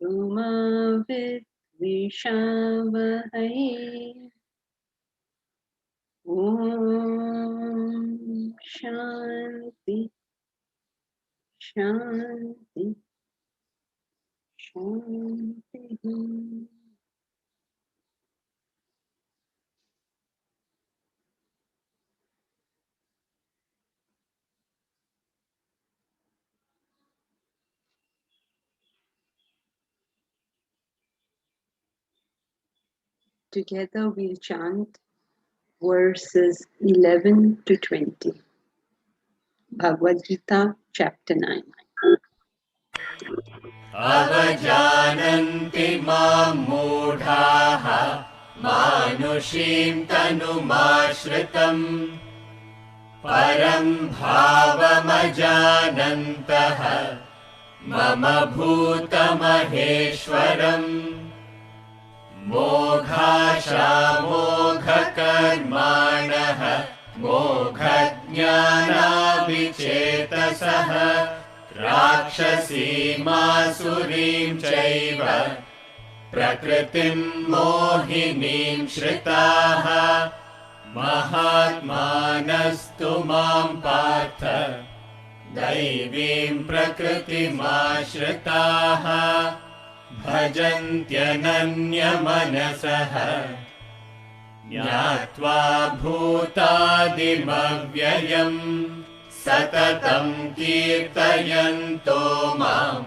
Uma vidvishavahai. Om Shanti Shanti Shanti. Together we'll chant verses 11 to 20. Bhagavad Gita, chapter 9. अवजानन्ति मां मूढाः मानुषीं तनुमाश्रितम् परं भावमजानन्तः मम भूतमहेश्वरम् मोघाशामोघकर्माणः मोघज्ञानाविचेतसः राक्षसीमासुरीं चैव प्रकृतिं मोहिनीं श्रिताः महात्मानस्तु मां पार्थ दैवीं प्रकृतिमाश्रिताः भजन्त्यनन्यमनसः ज्ञात्वा भूतादिमव्ययम् सततं कीर्तयन्तो मां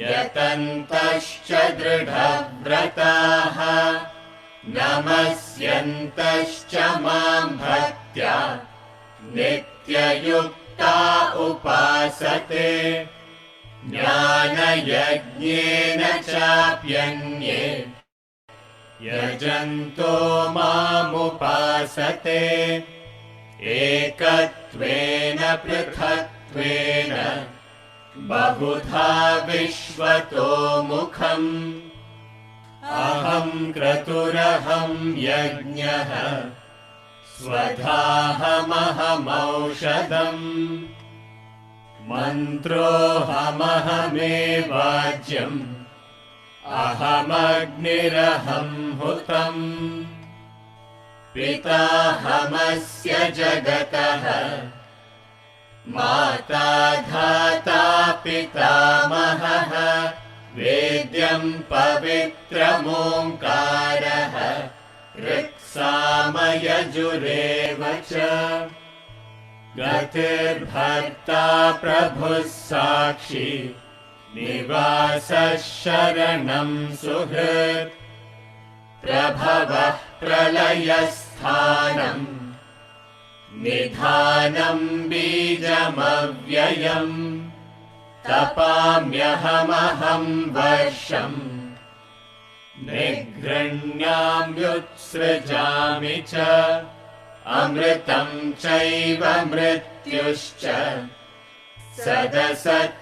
यतन्तश्च दृढव्रताः नमस्यन्तश्च मां भक्त्या नित्ययुक्ता उपासते ज्ञानयज्ञेन चाप्यन्ये यजन्तो मामुपासते एकत्वेन पृथक्त्वेन बहुधा विश्वतो मुखम् अहं क्रतुरहं यज्ञः स्वधाहमहमौषधम् मन्त्रोऽहमहमेवाज्यम् अहमग्निरहं हुतम् पिताहमस्य जगतः माता धाता पितामहः वेद्यं पवित्रमोङ्कारः ऋक्सामयजुरेव च गतिर्भर्ता प्रभुः साक्षी निवासः शरणं सुहृत् प्रभवः प्रलयस्थानम् निधानं बीजमव्ययम् तपाम्यहमहं वर्षम् निगृह्णाम्युत्सृजामि च अमृतं चैव मृत्युश्च सदसच्चाहमर्जुन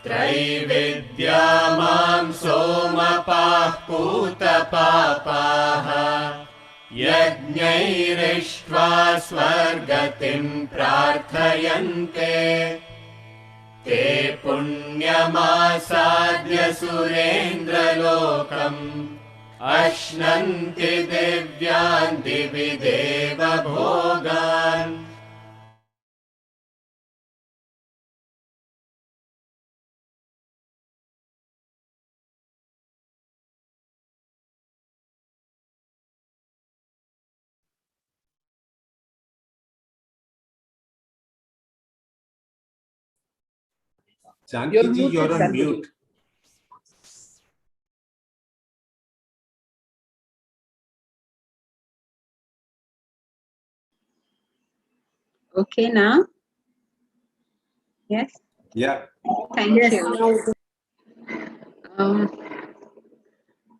त्रैविद्या मां सोमपाः पूतपापाः यज्ञैरिष्ट्वा स्वर्गतिं प्रार्थयन्ते ते पुण्यमासाद्य सुरेन्द्रलोकम् अश्नन्ति दिव्यान् दिवि देव भोगान् Janki ji, you're on mute. Okay now? Yes? Yeah. Thank you.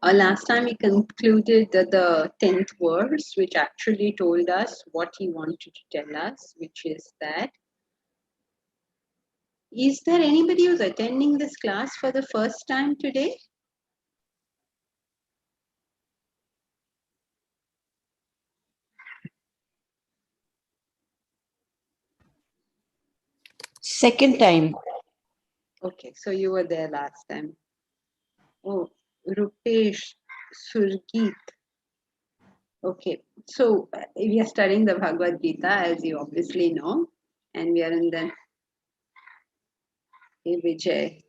Last time we concluded the 10th verse, which actually told us what he wanted to tell us, which is that, is there anybody who's attending this class for the first time today? Second time. Okay, so you were there last time. Oh, Rupesh, Surgeet. Okay, so we are studying the Bhagavad Gita, as you obviously know, and we are in the Vijay.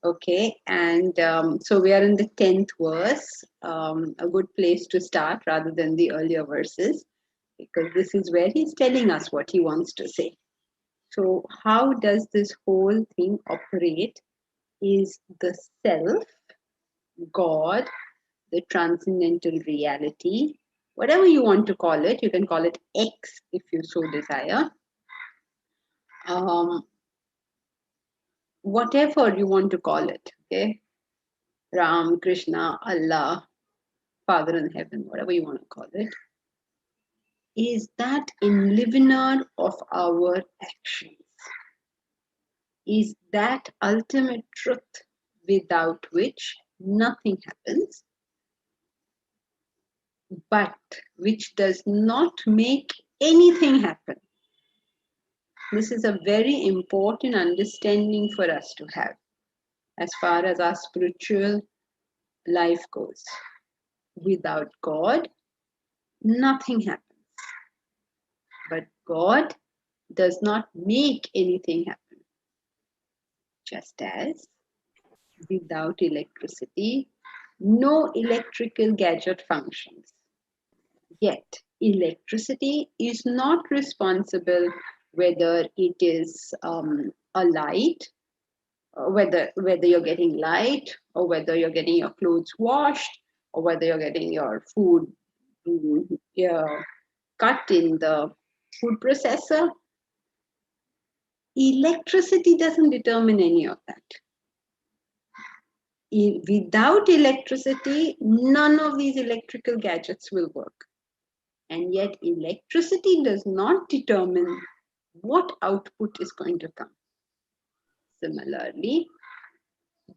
Okay, and so we are in the 10th verse, a good place to start rather than the earlier verses, because this is where he's telling us what he wants to say. So, how does this whole thing operate? Is the self, God, the transcendental reality, whatever you want to call it, you can call it X if you so desire. Whatever you want to call it, okay? Ram, Krishna, Allah, Father in heaven, whatever you want to call it, is that enlivener of our actions, is that ultimate truth without which nothing happens, but which does not make anything happen. This is a very important understanding for us to have as far as our spiritual life goes. Without God, nothing happens. But God does not make anything happen. Just as without electricity, no electrical gadget functions. Yet, electricity is not responsible whether it is a light, whether you're getting light, or whether you're getting your clothes washed, or whether you're getting your food cut in the food processor. Electricity doesn't determine any of that. Without electricity, none of these electrical gadgets will work. And yet, electricity does not determine what output is going to come. Similarly,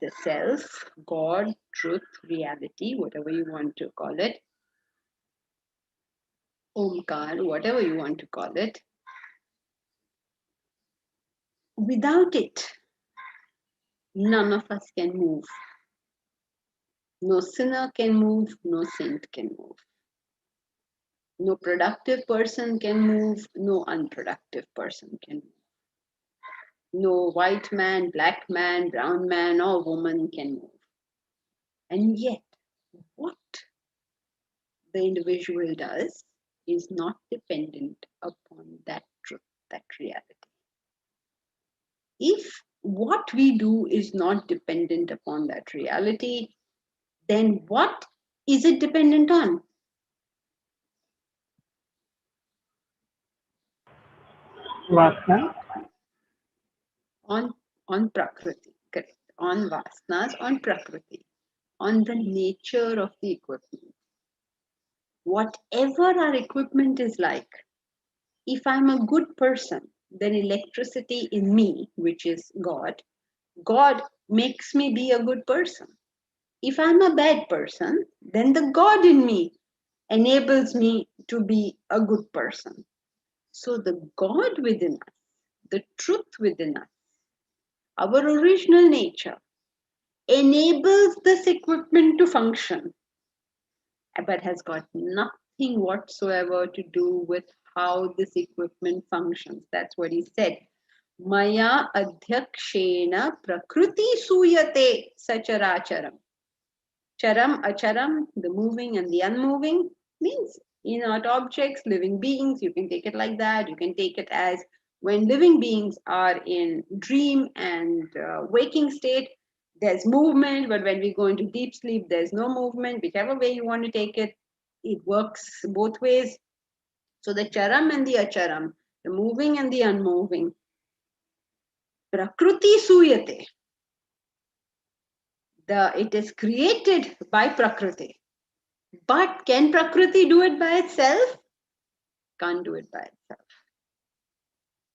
the self, God, truth, reality, whatever you want to call it, Omkar, whatever you want to call it, without it, none of us can move. No sinner can move, no saint can move. No productive person can move, no unproductive person can move. No white man, black man, brown man, or woman can move. And yet, what the individual does is not dependent upon that truth, that reality. If what we do is not dependent upon that reality, then what is it dependent on? Vasna. On Prakriti, correct. On Vasanas, on Prakriti, on the nature of the equipment. Whatever our equipment is like, if I'm a good person, then electricity in me, which is God makes me be a good person. If I'm a bad person, then the God in me enables me to be a good person. So the God within us, the truth within us, our original nature, enables this equipment to function, but has got nothing whatsoever to do with how this equipment functions. That's what he said. Maya adhyakshena prakriti suyate sacharacharam. Charam, acharam, the moving and the unmoving, means inert objects, living beings. You can take it like that. You can take it as when living beings are in dream and waking state, there's movement, but when we go into deep sleep, there's no movement. Whichever way you want to take it, it works both ways. So the charam and the acharam, the moving and the unmoving, prakriti suyate. It is created by prakriti. But can Prakriti do it by itself? Can't do it by itself.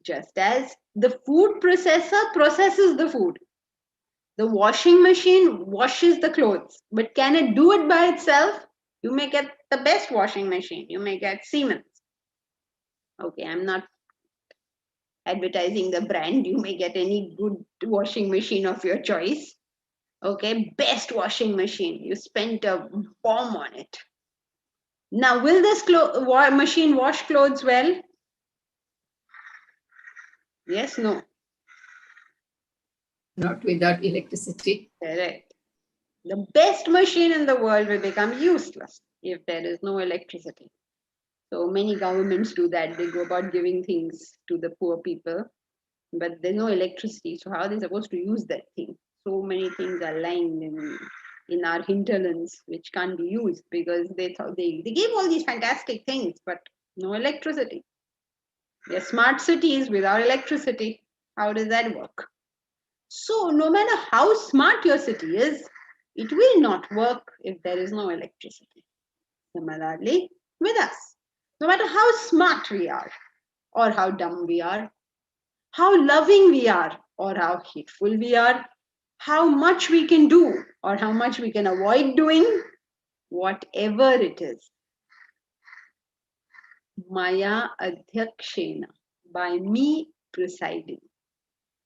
Just as the food processor processes the food, the washing machine washes the clothes. But can it do it by itself? You may get the best washing machine. You may get Siemens. Okay, I'm not advertising the brand. You may get any good washing machine of your choice. Okay, best washing machine. You spent a bomb on it. Now, will this machine wash clothes well? Yes, no. Not without electricity. Correct. The best machine in the world will become useless if there is no electricity. So many governments do that. They go about giving things to the poor people, but there's no electricity. So how are they supposed to use that thing? So many things are lying in our hinterlands which can't be used because they thought they gave all these fantastic things, but no electricity. They're smart cities without electricity. How does that work? So no matter how smart your city is, it will not work if there is no electricity. Similarly, with us, no matter how smart we are, or how dumb we are, how loving we are, or how hateful we are, how much we can do, or how much we can avoid doing, whatever it is, Maya Adhyakshena, by me presiding,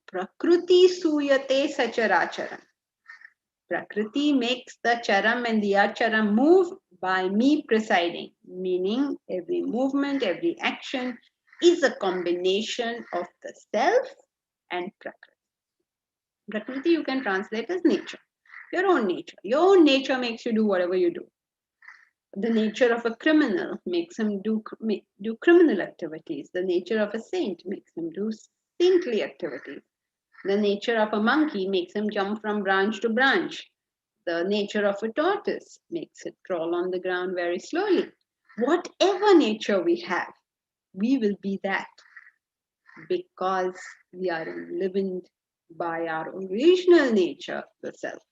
Prakriti Suyate Sacharacharam. Prakriti makes the charam and the acharam move by me presiding, meaning every movement, every action is a combination of the self and Prakriti. Prakriti you can translate as nature, your own nature. Your own nature makes you do whatever you do. The nature of a criminal makes him do criminal activities. The nature of a saint makes him do saintly activities. The nature of a monkey makes him jump from branch to branch. The nature of a tortoise makes it crawl on the ground very slowly. Whatever nature we have, we will be that because we are enlivened by our original nature, the self.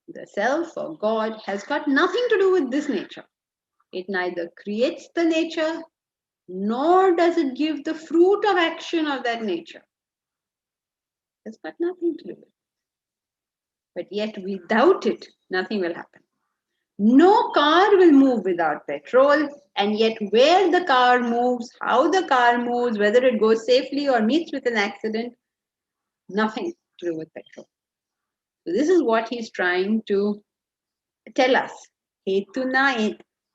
The self or God has got nothing to do with this nature. It neither creates the nature nor does it give the fruit of action of that nature. It's got nothing to do with it. But yet, without it, nothing will happen. No car will move without petrol, and yet where the car moves, how the car moves, whether it goes safely or meets with an accident, nothing to do with petrol. So this is what he's trying to tell us. Hetuna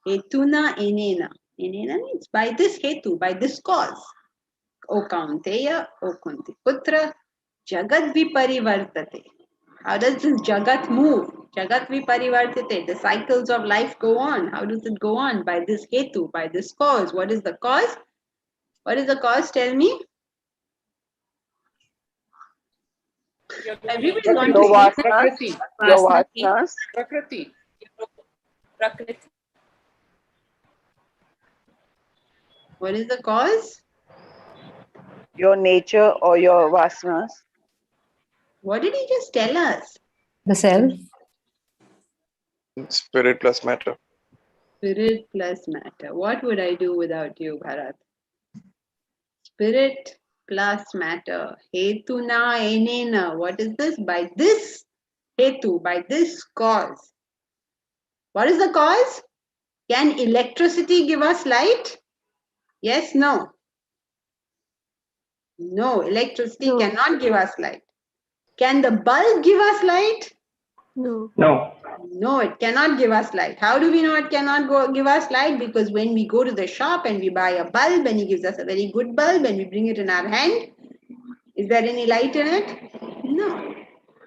enena. Enena means by this hetu, by this cause. O Kaunteya, O Kunti Putra, Jagat Viparivartate. How does this Jagat move? Jagat Viparivartate. The cycles of life go on. How does it go on? By this hetu, by this cause. What is the cause? What is the cause? Tell me. Everybody is going to Your say vasanas, your vasanas, Prakriti. what is the cause? your nature or your vasanas. What did he just tell us? The self. Spirit plus matter. Spirit plus matter. What would I do without you, Bharat? Spirit plus matter. Hetuna enena. What is this? By this hetu, by this cause. What is the cause? Can electricity give us light? Yes, no. No, electricity cannot give us light. Can the bulb give us light? No. No, it cannot give us light. How do we know it cannot give us light? Because when we go to the shop and we buy a bulb and he gives us a very good bulb and we bring it in our hand, is there any light in it? No.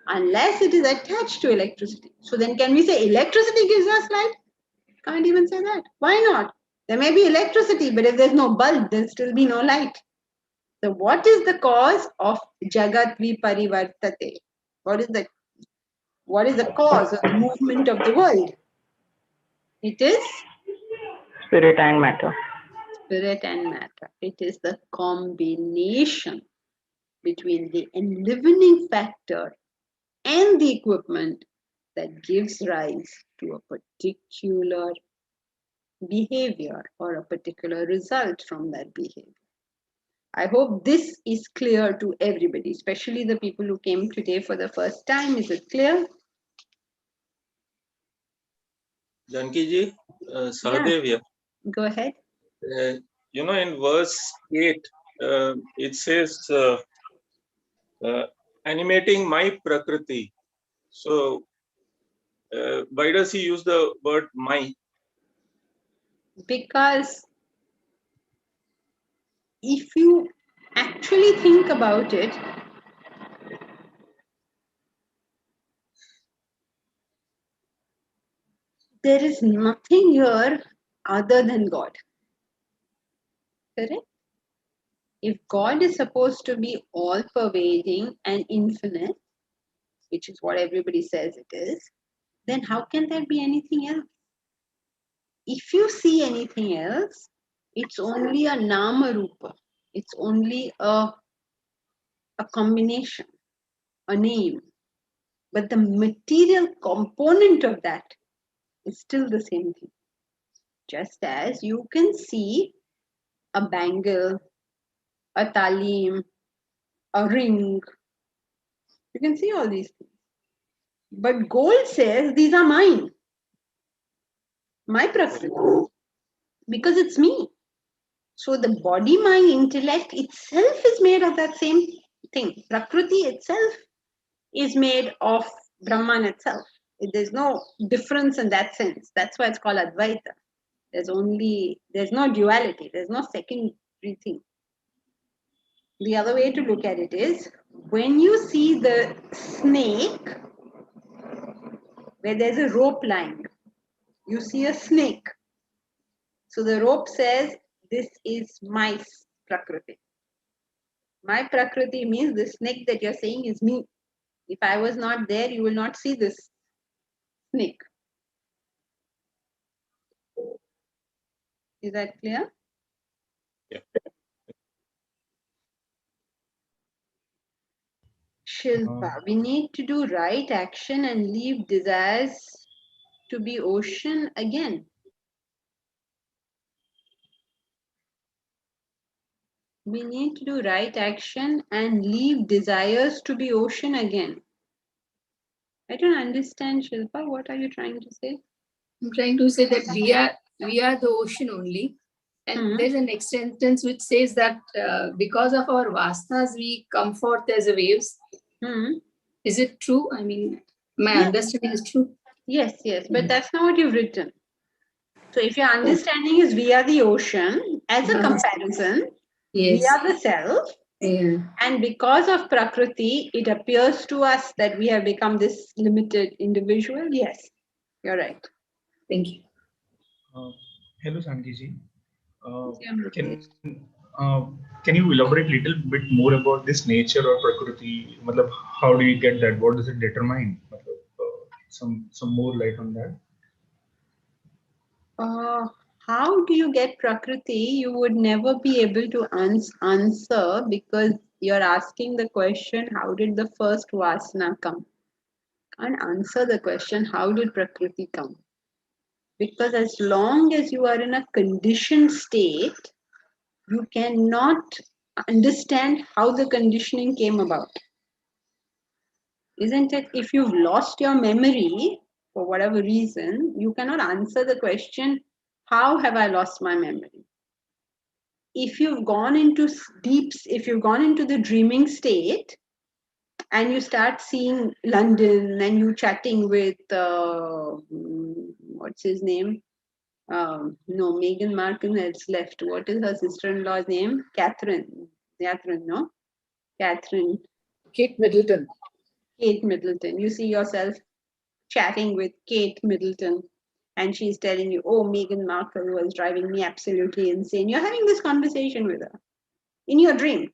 Unless it is attached to electricity. So then can we say electricity gives us light? Can't even say that. Why not? There may be electricity, but if there's no bulb, there'll still be no light. So what is the cause of Jagat Viparivartate? What is the cause of the movement of the world? It is Spirit and matter. spirit and matter. It is the combination between the enlivening factor and the equipment that gives rise to a particular behavior or a particular result from that behavior. I hope this is clear to everybody, especially the people who came today for the first time. Is it clear? Janki ji, Sahadev here. Go ahead. In verse 8, it says animating my prakriti. So why does he use the word my? Because if you actually think about it, there is nothing here other than God. Correct? If God is supposed to be all pervading and infinite, which is what everybody says it is, then how can there be anything else? If you see anything else, it's only a nama rupa. It's only a combination, a name. But the material component of that is still the same thing. Just as you can see a bangle, a talim, a ring, you can see all these things. But gold says these are mine, my prakriti, because it's me. So the body, mind, intellect itself is made of that same thing. Prakriti itself is made of Brahman itself. There's no difference in that sense. That's why it's called Advaita. There's no duality. There's no secondary thing. The other way to look at it is when you see the snake where there's a rope lying, you see a snake. So the rope says, this is my Prakriti. My Prakriti means the snake that you're saying is me. If I was not there, you will not see this snake. Is that clear? Yeah. Shilpa, we need to do right action and leave desires to be ocean again. We need to do right action and leave desires to be ocean again. I don't understand, Shilpa. What are you trying to say? I'm trying to say that we are the ocean only. And there's a next sentence which says that because of our vasanas, we come forth as waves. Is it true? I mean, my understanding is true. Yes, but that's not what you've written. So if your understanding is we are the ocean, as a comparison, we are the self. And because of Prakriti, it appears to us that we have become this limited individual. Yes, you're right. Thank you. Hello, Sankiji. Can you elaborate a little bit more about this nature or Prakriti? How do you get that? What does it determine? Some more light on that. How do you get Prakriti? You would never be able to answer because you're asking the question, how did the first Vasana come? Can't answer the question, how did Prakriti come? Because as long as you are in a conditioned state, you cannot understand how the conditioning came about. Isn't it? If you've lost your memory for whatever reason, you cannot answer the question, how have I lost my memory? If you've gone into the dreaming state and you start seeing London and you chatting with, what's his name? No, Meghan Markle has left. What is her sister-in-law's name? Catherine, no? Catherine. Kate Middleton. Kate Middleton. You see yourself chatting with Kate Middleton and she's telling you, oh, Meghan Markle was driving me absolutely insane. You're having this conversation with her in your dream.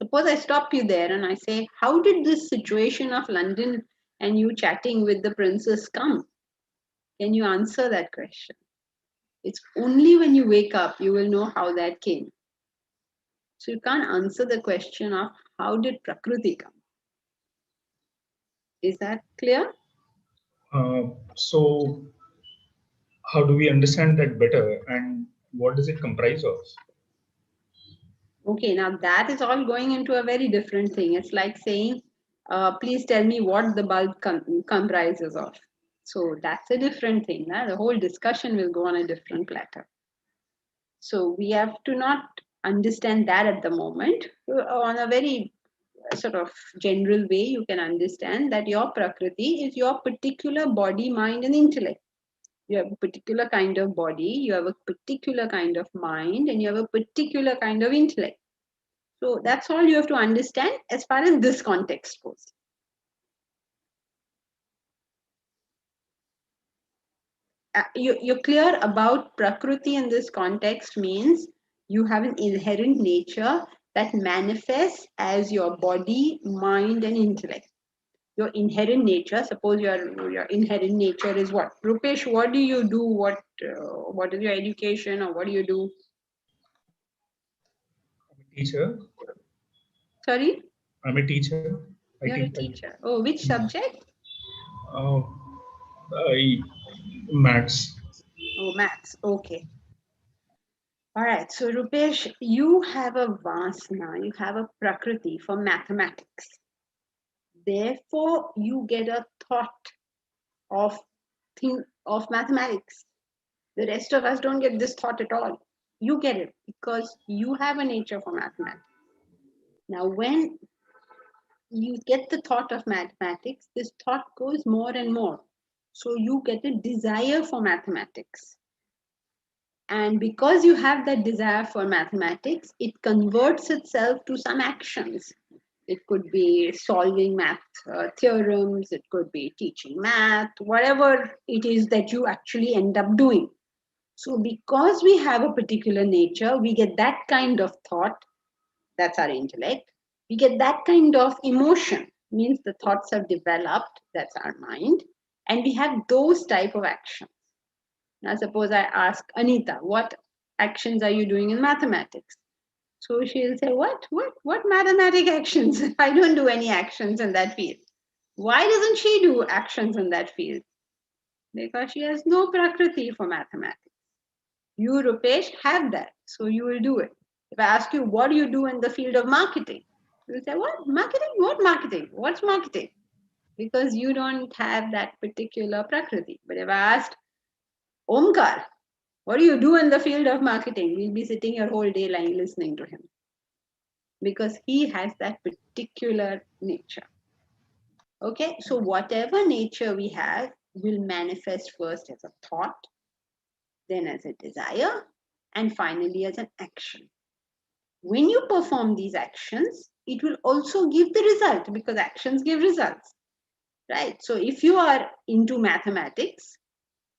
Suppose I stop you there and I say, how did this situation of London and you chatting with the princess come? Can you answer that question? It's only when you wake up you will know how that came. So you can't answer the question of how did Prakriti come? Is that clear? So how do we understand that better and what does it comprise of? Okay, now that is all going into a very different thing. It's like saying, please tell me what the bulb comprises of. So that's a different thing. The whole discussion will go on a different platter. So we have to not understand that at the moment. On a very sort of general way, you can understand that your Prakriti is your particular body, mind, and intellect. You have a particular kind of body, you have a particular kind of mind, and you have a particular kind of intellect. So that's all you have to understand as far as this context goes. You're clear about Prakriti in this context means you have an inherent nature that manifests as your body, mind, and intellect. Your inherent nature, suppose your inherent nature is what? Rupesh, what do you do? What is your education, or what do you do? I'm a teacher. Sorry? I'm a teacher. You're a teacher. Oh, which subject? Maths. Oh, maths. Okay. All right. So, Rupesh, you have a vasana, you have a prakriti for mathematics. Therefore, you get a thought of mathematics. The rest of us don't get this thought at all. You get it because you have a nature for mathematics. Now, when you get the thought of mathematics, this thought goes more and more. So you get a desire for mathematics. And because you have that desire for mathematics, it converts itself to some actions. It could be solving math theorems, it could be teaching math, whatever it is that you actually end up doing. So because we have a particular nature, we get that kind of thought, that's our intellect. We get that kind of emotion, means the thoughts have developed, that's our mind. And we have those type of actions. Now, suppose I ask Anita, what actions are you doing in mathematics? So she'll say, what mathematic actions? I don't do any actions in that field. Why doesn't she do actions in that field? Because she has no prakriti for mathematics. You, Rupesh, have that, so you will do it. If I ask you, what do you do in the field of marketing? You'll say, what? Marketing? What marketing? What's marketing? Because you don't have that particular prakriti. But if I asked, Omkar, what do you do in the field of marketing? We'll be sitting here whole day listening to him. Because he has that particular nature. Okay, so whatever nature we have will manifest first as a thought, then as a desire, and finally as an action. When you perform these actions, it will also give the result because actions give results, right? So if you are into mathematics,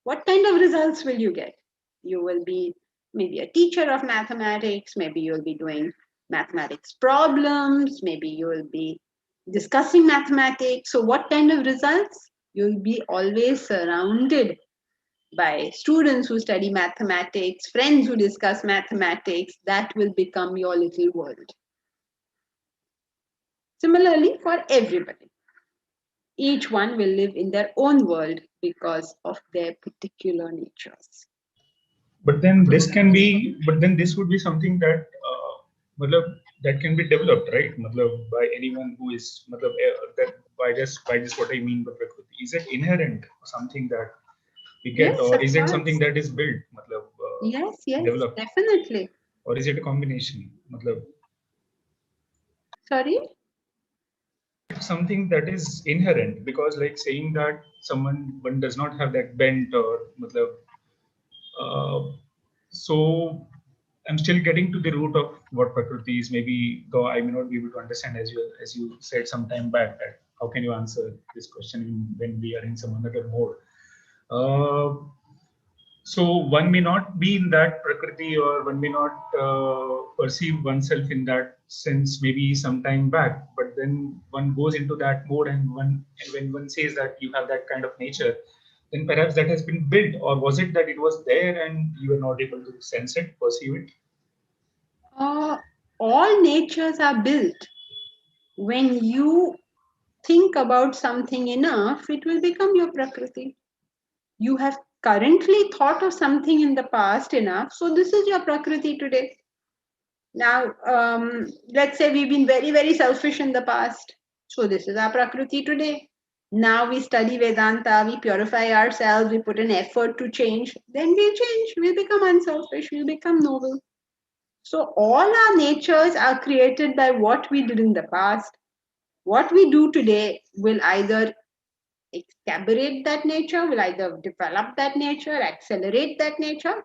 what kind of results will you get? You will be maybe a teacher of mathematics, maybe you'll be doing mathematics problems, maybe you will be discussing mathematics. So what kind of results? You'll be always surrounded by students who study mathematics, friends who discuss mathematics. That will become your little world. Similarly, for everybody, each one will live in their own world because of their particular natures. But then this can be, but then this would be something that that can be developed, right? By anyone who is that by this what I mean by Prakriti. Is it inherent or something that we get, Yes, or of is it course. something that is built? Yes, Developed, definitely. or is it a combination? Sorry? Something that is inherent, because like saying that one does not have that bent or so I'm still getting to the root of what Prakriti is. Maybe though I may not be able to understand, as you said some time back, that how can you answer this question when we are in some another mode. So one may not be in that Prakriti, or one may not perceive oneself in that sense maybe some time back, but then one goes into that mode, and when one says that you have that kind of nature, then perhaps that has been built, or was it that it was there and you were not able to sense it, perceive it? All natures are built. When you think about something enough, it will become your Prakriti. You have currently thought of something in the past enough, so this is your Prakriti today. Now, let's say we've been very, very selfish in the past. So this is our Prakriti today. Now we study Vedanta, we purify ourselves, we put an effort to change. Then we'll change, we'll become unselfish, we'll become noble. So all our natures are created by what we did in the past. What we do today will either exacerbate that nature, will either develop that nature, accelerate that nature,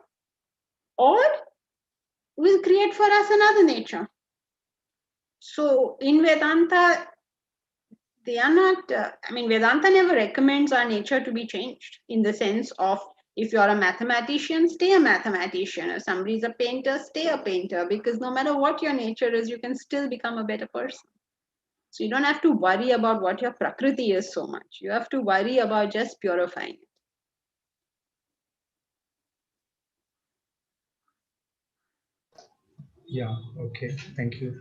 or will create for us another nature. So in Vedanta, they are not, Vedanta never recommends our nature to be changed in the sense of if you're a mathematician, stay a mathematician. If somebody is a painter, stay a painter, because no matter what your nature is, you can still become a better person. So you don't have to worry about what your prakriti is so much. You have to worry about just purifying it. Yeah, okay, thank you.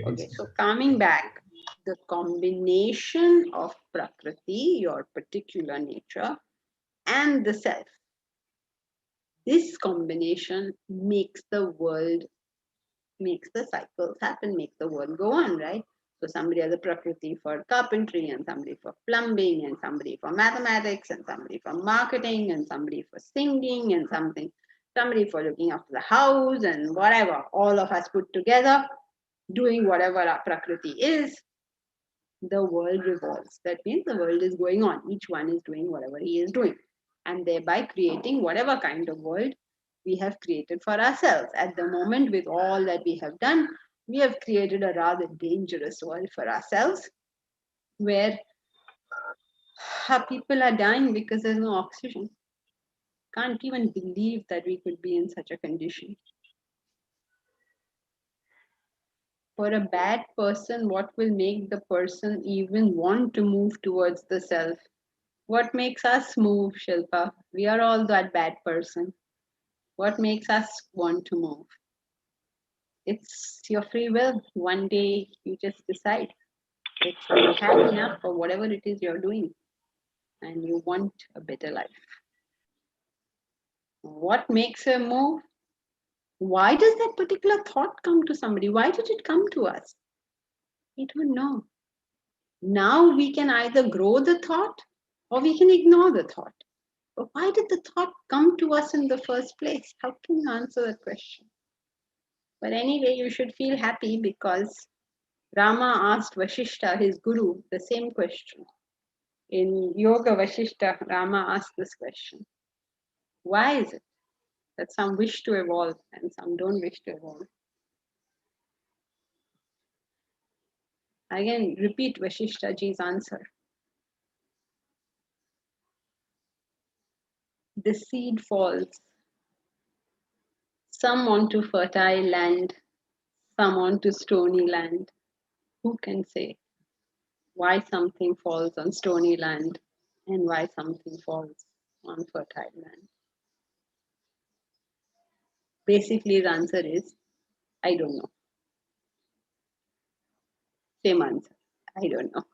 Okay, so coming back, the combination of prakriti, your particular nature, and the self. This combination makes the world, makes the cycles happen, makes the world go on, right? So somebody has a prakriti for carpentry, and somebody for plumbing, and somebody for mathematics, and somebody for marketing, and somebody for singing, and somebody for looking after the house, and whatever. All of us put together, doing whatever our prakriti is, the world revolves. That means the world is going on. Each one is doing whatever he is doing, and thereby creating whatever kind of world we have created for ourselves. At the moment, with all that we have done, we have created a rather dangerous world for ourselves, where our people are dying because there's no oxygen. Can't even believe that we could be in such a condition. For a bad person, what will make the person even want to move towards the self? What makes us move, Shilpa? We are all that bad person. What makes us want to move? It's your free will. One day you just decide you've had enough of whatever it is you're doing and you want a better life. What makes a move? Why does that particular thought come to somebody? Why did it come to us? We don't know. Now we can either grow the thought or we can ignore the thought. But why did the thought come to us in the first place? How can you answer that question? But anyway, you should feel happy because Rama asked Vashishta, his guru, the same question. In Yoga Vashishta, Rama asked this question. Why is it that some wish to evolve and some don't wish to evolve? Again, repeat Vashishta ji's answer. The seed falls, some onto fertile land, some onto stony land. Who can say why something falls on stony land and why something falls on fertile land? Basically, the answer is, I don't know. Same answer. I don't know.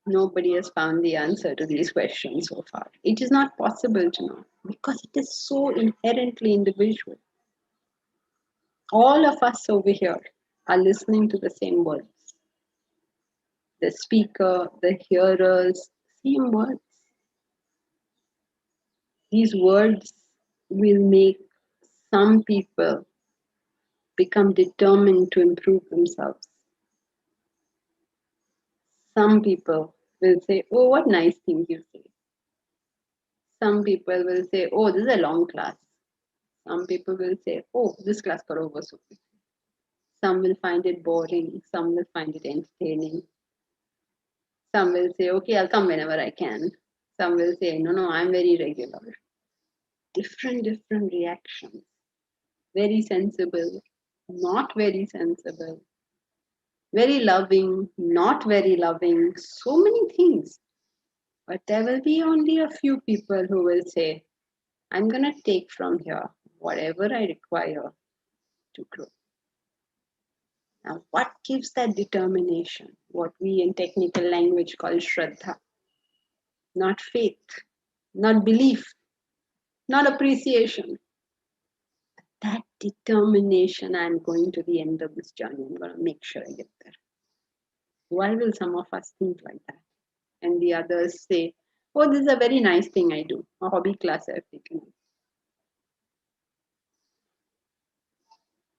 Nobody has found the answer to these questions so far. It is not possible to know because it is so inherently individual. All of us over here are listening to the same words. The speaker, the hearers, same words. These words will make some people become determined to improve themselves. Some people will say, oh, what nice things you say. Some people will say, oh, this is a long class. Some people will say, oh, this class got over so quickly. Some will find it boring. Some will find it entertaining. Some will say, okay, I'll come whenever I can. Some will say, no, I'm very regular. Different reactions. Very sensible, not very sensible. Very loving, not very loving. So many things. But there will be only a few people who will say, I'm going to take from here whatever I require to grow. Now, what gives that determination? What we in technical language call Shraddha. Not faith, not belief, not appreciation. That determination, I'm going to the end of this journey. I'm going to make sure I get there. Why will some of us think like that? And the others say, oh, this is a very nice thing I do, a hobby class I've taken.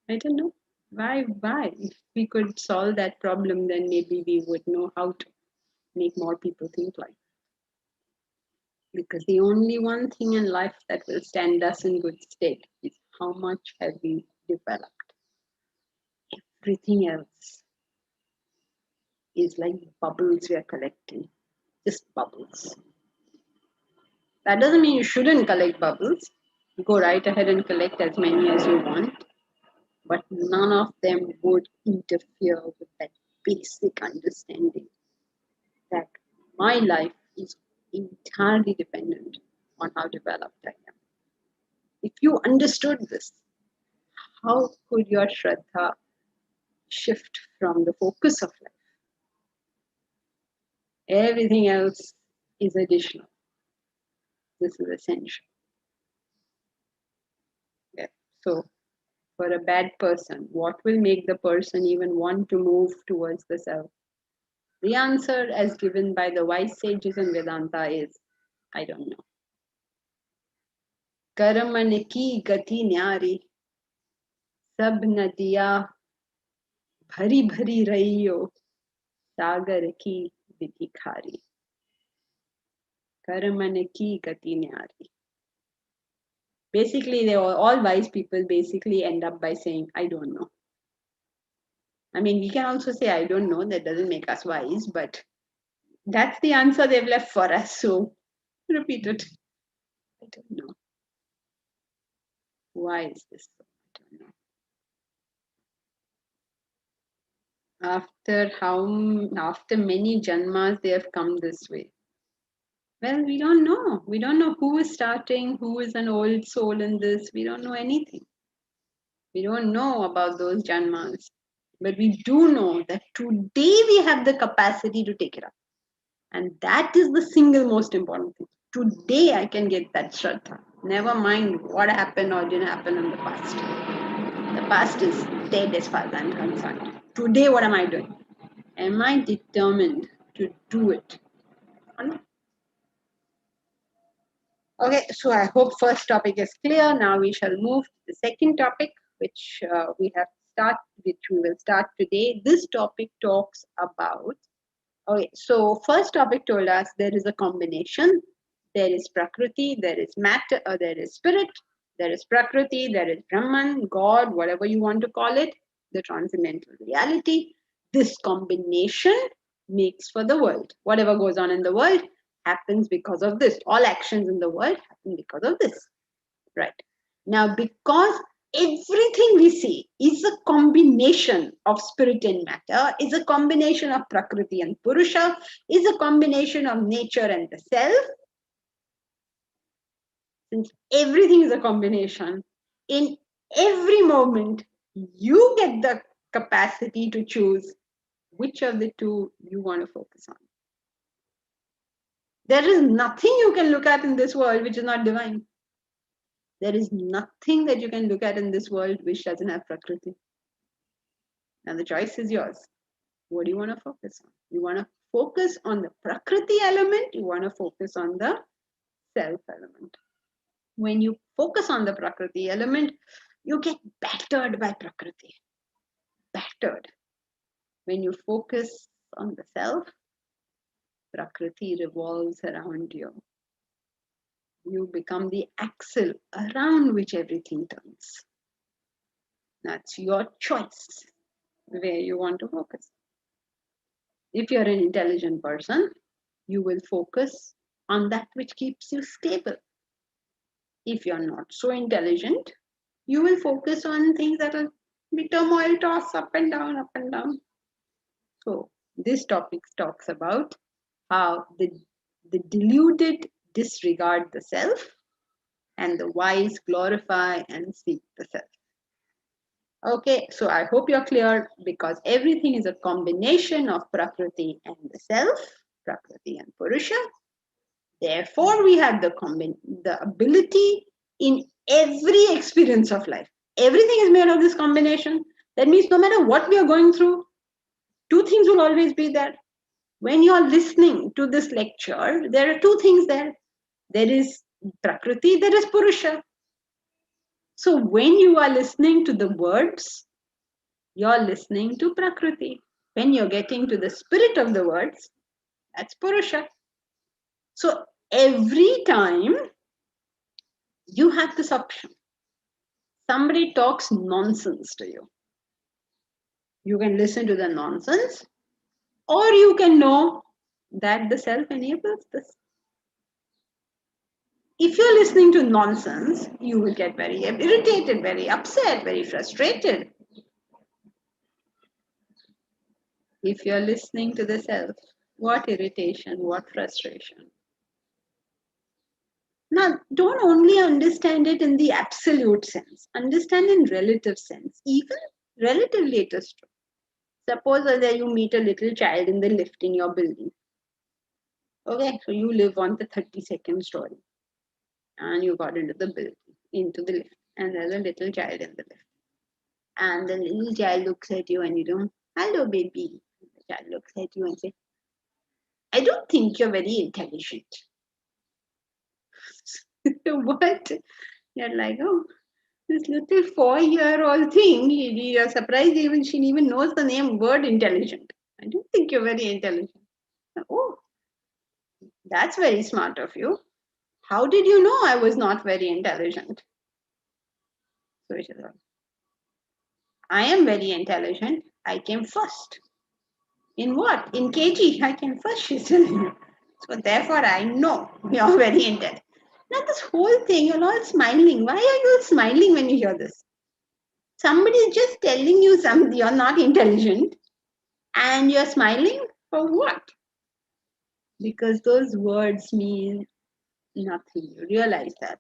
I don't know. Why? If we could solve that problem, then maybe we would know how to make more people think like. Because the only one thing in life that will stand us in good stead is how much have we developed. Everything else is like bubbles we are collecting, just bubbles. That doesn't mean you shouldn't collect bubbles. Go right ahead and collect as many as you want, but none of them would interfere with that basic understanding that my life is entirely dependent on how developed I am. If you understood this, how could your Shraddha shift from the focus of life? Everything else is additional. This is essential. Yeah. So, for a bad person, what will make the person even want to move towards the self? The answer, as given by the wise sages in Vedanta, is I don't know. Karaman ki gati nyari, sab nadiya bhari bhari rahiyo, sagar ki vidhi khari. Karaman ki gati nyari. Basically, they all wise people basically end up by saying, I don't know. I mean, we can also say, I don't know. That doesn't make us wise, but that's the answer they've left for us. So repeat it. I don't know. Why is this so? I don't know. After many janmas, they have come this way. Well, we don't know. We don't know who is starting, who is an old soul in this. We don't know anything. We don't know about those janmas. But we do know that today we have the capacity to take it up. And that is the single most important thing. Today I can get that Shraddha. Never mind what happened or didn't happen in the past. The past is dead as far as I'm concerned. Today, what am I doing? Am I determined to do it or not? Okay, so I hope first topic is clear. Now we shall move to the second topic, which we will start today. This topic talks about. Okay, so first topic told us there is a combination. There is Prakriti, there is matter, there is spirit, there is Prakriti, there is Brahman, God, whatever you want to call it, the transcendental reality. This combination makes for the world. Whatever goes on in the world happens because of this. All actions in the world happen because of this. Right. Now, because everything we see is a combination of spirit and matter, is a combination of Prakriti and Purusha, is a combination of nature and the self. Since everything is a combination, in every moment, you get the capacity to choose which of the two you want to focus on. There is nothing you can look at in this world which is not divine. There is nothing that you can look at in this world which doesn't have Prakriti. And the choice is yours. What do you want to focus on? You want to focus on the Prakriti element, you want to focus on the self element. When you focus on the Prakriti element, you get battered by Prakriti. Battered. When you focus on the self, Prakriti revolves around you. You become the axle around which everything turns. That's your choice where you want to focus. If you're an intelligent person, you will focus on that which keeps you stable. If you're not so intelligent, you will focus on things that will be turmoil, toss up and down, up and down. So this topic talks about how the deluded disregard the self and the wise glorify and seek the self. Okay, so I hope you're clear because everything is a combination of Prakriti and the self, Prakriti and Purusha. Therefore, we have the ability in every experience of life. Everything is made of this combination. That means no matter what we are going through, two things will always be there. When you are listening to this lecture, there are two things there. There is Prakriti, there is Purusha. So when you are listening to the words, you're listening to Prakriti. When you're getting to the spirit of the words, that's Purusha. So every time you have this option. Somebody talks nonsense to you. You can listen to the nonsense, or you can know that the self enables this. If you're listening to nonsense, you will get very irritated, very upset, very frustrated. If you're listening to the self, what irritation, what frustration. Now, don't only understand it in the absolute sense, understand in relative sense. Even relatively it is true. Suppose that you meet a little child in the lift in your building. Okay, so you live on the 32nd story and you got into the building, into the lift, and there's a little child in the lift. And the little child looks at you and you go, hello, baby. The child looks at you and says, I don't think you're very intelligent. What? You're like, oh, this little 4-year-old thing, you're surprised even she even knows the word intelligent. I don't think you're very intelligent. Oh, that's very smart of you. How did you know I was not very intelligent? So she said, I am very intelligent. I came first. In what? In KG, I came first, she said. So therefore, I know you're very intelligent. Now this whole thing, you're all smiling. Why are you smiling when you hear this? Somebody is just telling you something, you're not intelligent, and you're smiling for what? Because those words mean nothing. You realize that.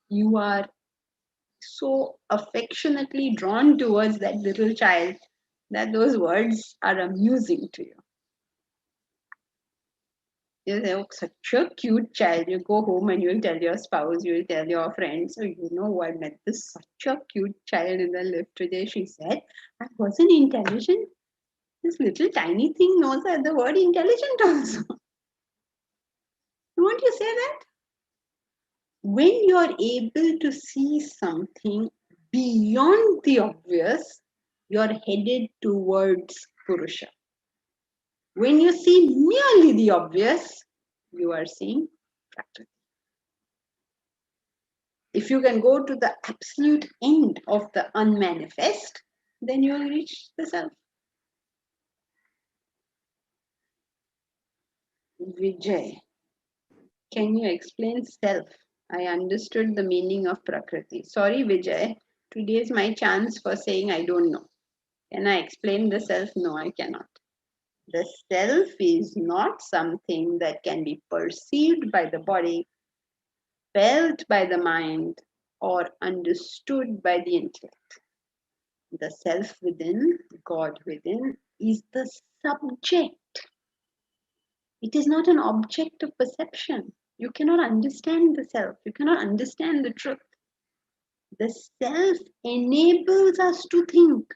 You are so affectionately drawn towards that little child that those words are amusing to you. You say, oh, such a cute child. You go home and you'll tell your spouse, you'll tell your friends, oh, you know, I met this such a cute child in the lift today. She said, I wasn't intelligent. This little tiny thing knows the word intelligent also. Won't you say that? When you're able to see something beyond the obvious, you're headed towards Purusha. When you see merely the obvious, you are seeing Prakriti. If you can go to the absolute end of the unmanifest, then you will reach the self. Vijay, can you explain self? I understood the meaning of Prakriti. Sorry, Vijay. Today is my chance for saying I don't know. Can I explain the self? No, I cannot. The self is not something that can be perceived by the body, felt by the mind, or understood by the intellect. The self within, God within, is the subject. It is not an object of perception. You cannot understand the self. You cannot understand the truth. The self enables us to think.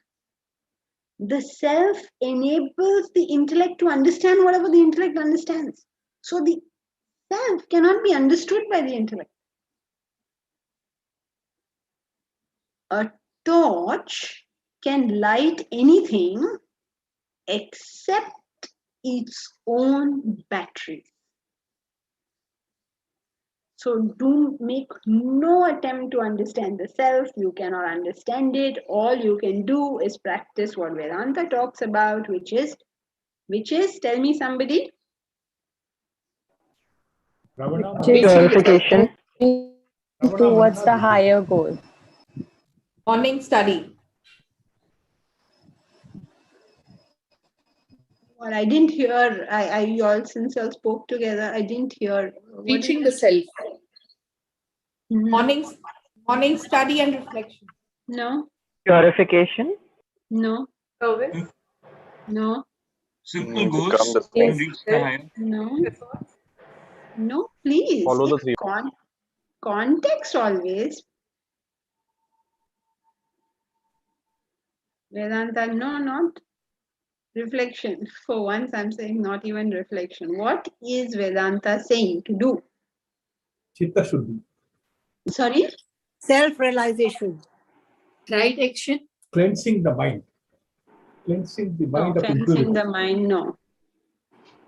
The self enables the intellect to understand whatever the intellect understands. So the self cannot be understood by the intellect. A torch can light anything except its own battery. So do make no attempt to understand the self. You cannot understand it. All you can do is practice what Vedanta talks about, which is, tell me somebody. Purification. Towards the higher goal. Morning study. Well, I didn't hear, you all, since you all spoke together, I didn't hear. Reaching the self. Morning study and reflection. No. Purification. No. Service. No. Simple goals and reach the higher. No. No, please. Follow the three. Context always. Vedanta, no, not reflection. For once, I'm saying not even reflection. What is Vedanta saying to do? Chitta Shuddhi. Sorry? Self-realization. Right action? Cleansing the mind. Cleansing the mind of Cleansing impurity. the mind, no.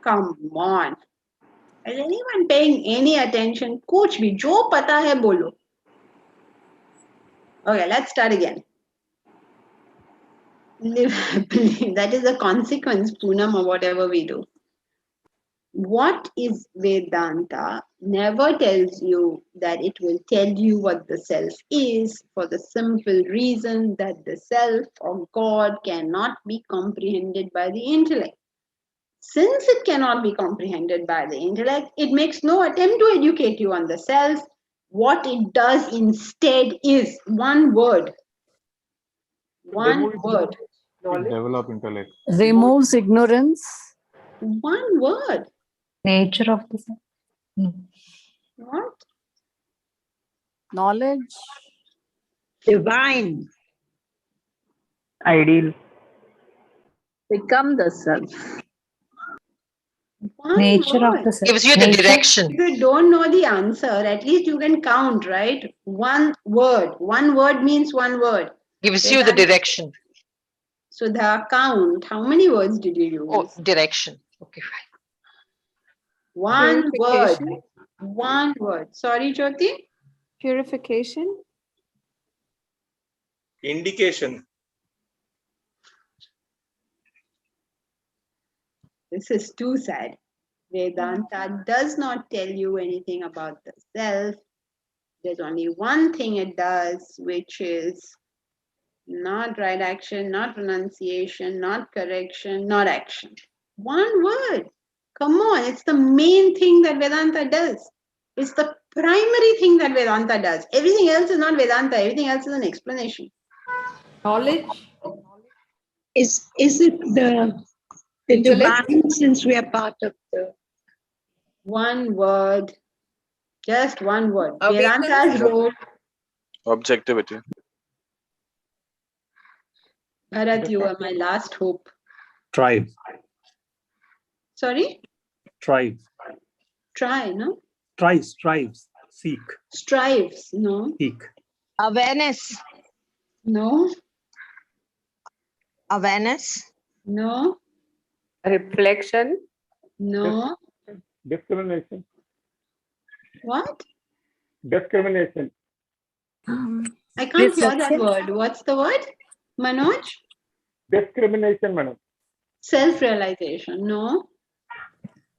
Come on. Is anyone paying any attention? Kuch bhi, jo pata hai bolo. Okay, let's start again. Live happily. That is the consequence, Poonam, of whatever we do. What is Vedanta never tells you that it will tell you what the self is, for the simple reason that the self or God cannot be comprehended by the intellect. Since it cannot be comprehended by the intellect, it makes no attempt to educate you on the self. What it does instead is one word. One word. Develop intellect. Removes ignorance. One word. Nature of the self. No. What? Knowledge. Divine. Ideal. Become the self. One Nature word. of the self. Gives you the direction. If you don't know the answer, at least you can count, right? One word. One word means one word. Gives you the direction. So the count, how many words did you use? Oh, direction. Okay, fine. One word. Purification. One word. Sorry, Jyoti? Purification. Indication. This is too sad. Vedanta does not tell you anything about the self. There's only one thing it does, which is not right action, not pronunciation, not correction, not action. One word. Come on, it's the main thing that Vedanta does. It's the primary thing that Vedanta does. Everything else is not Vedanta. Everything else is an explanation. Knowledge. Is it the Intellect. divine, since we are part of the... One word. Just one word. Awaken. Vedanta's role. Objectivity. Bharat, you are my last hope. Strive. Sorry? Strive. Try, no? Strives. Seek. Strives, no? Seek. Awareness. No? Awareness. No? Reflection. No? Discrimination. What? Discrimination. I can't hear that word. What's the word? Manoj? Discrimination, madam. Self-realization. No?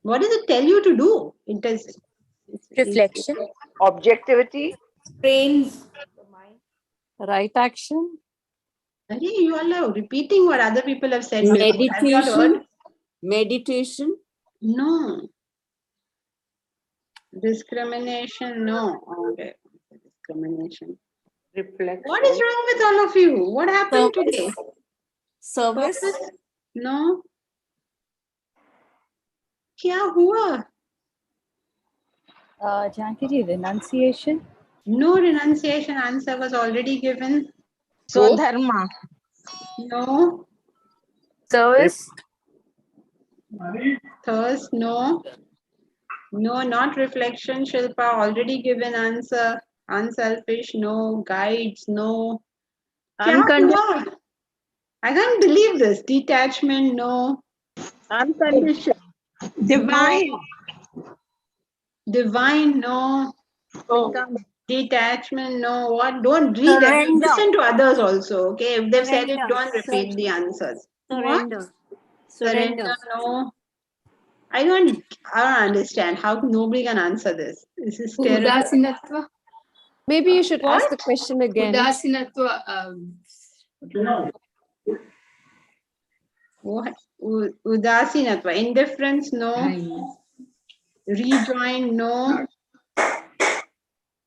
What does it tell you to do? It does. Reflection. Objectivity. Trains the mind. Right action. You all are repeating what other people have said before. Have you all heard? Meditation. No. Discrimination, no. Okay. Discrimination. Reflection. What is wrong with all of you? What happened today? Service. Purpose? No. Kya hua? Janki ji, renunciation. No renunciation answer was already given. Swadharma. No. Service. Thirst, no. No, not reflection. Shilpa already given answer. Unselfish, no. Guides, no. Kya hua? I can't believe this. Detachment, no. Unconditioned. Divine. No. Divine, no. Oh. Detachment, no. What? Don't read that. Listen to others also. Okay. If they've said it, Surrender. don't repeat the answers. Surrender. What? Surrender, no. I don't understand how nobody can answer this. This is terrible. Udasinatva. Maybe you should ask What? the question again. Udasinatva. What? Udasinatva. Indifference, no. Rejoin, no.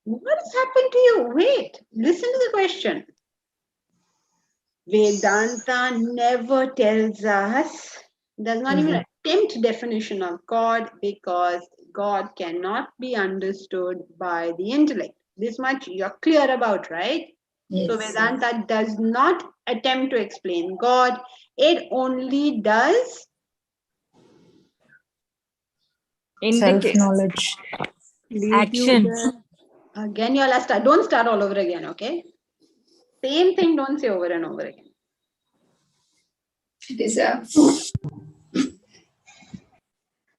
What has happened to you? Wait, listen to the question. Vedanta never tells us, does not even attempt definition of God, because God cannot be understood by the intellect. This much you're clear about, right? Yes. So Vedanta does not attempt to explain God. It only does Self-knowledge. Action. Again, you'll have to start. Don't start all over again, okay? Same thing, don't say over and over again. It is a...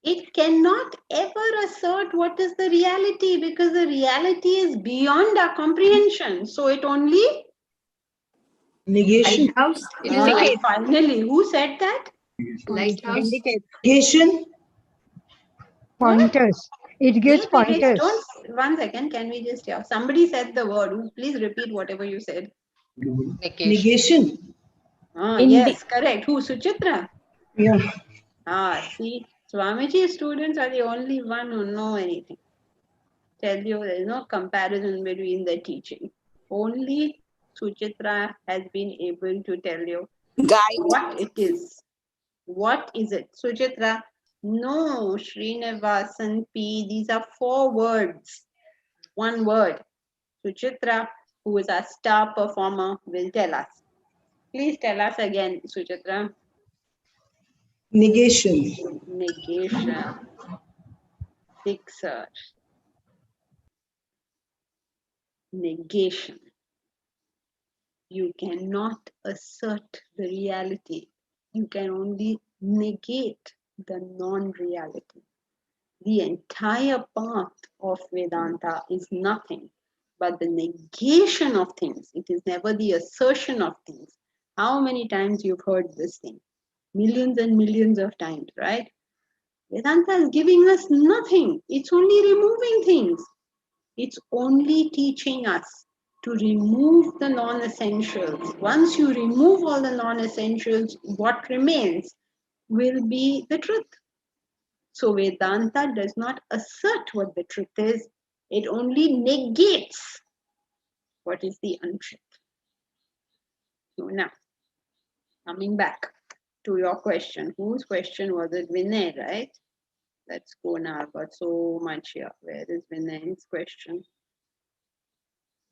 It cannot ever assert what is the reality because the reality is beyond our comprehension. So it only... Negation. Lighthouse. It is a light. Finally, who said that? Lighthouse. Negation. Pointers. It gives Wait, pointers. don't, 1 second, can we just hear? Somebody said the word. Please repeat whatever you said. Negation. Yes, correct. Who? Suchitra? Yeah. See, Swamiji's students are the only one who know anything. Tell you there is no comparison between the teaching. Only Suchitra has been able to tell you what it is. What is it? Suchitra, no, Srinivasan P. These are 4 words. 1 word. Suchitra, who is our star performer, will tell us. Please tell us again, Suchitra. Negation. Negation. Fixer. Negation. You cannot assert the reality. You can only negate the non-reality. The entire path of Vedanta is nothing but the negation of things. It is never the assertion of things. How many times you've heard this thing? Millions and millions of times, right? Vedanta is giving us nothing. It's only removing things. It's only teaching us to remove the non-essentials. Once you remove all the non-essentials, what remains will be the truth. So Vedanta does not assert what the truth is. It only negates what is the untruth. So now, coming back to your question. Whose question was it? Vinay, right? Let's go now. I've got so much here. Where is Vinay's question?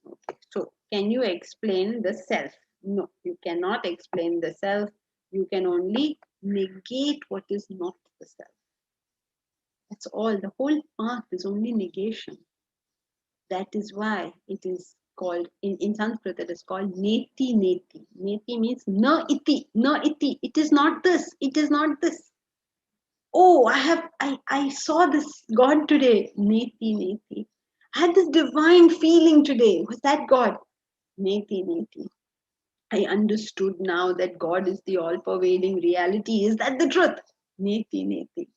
Okay, so can you explain the self? No, you cannot explain the self. You can only negate what is not the self. That's all. The whole path is only negation. That is why it is called, in Sanskrit, it is called neti neti. Neti means na iti, na iti. It is not this, it is not this. Oh, I saw this God today. Neti neti. I had this divine feeling today. Was that God? Neti neti. I understood now that God is the all-pervading reality. Is that the truth? Neti neti.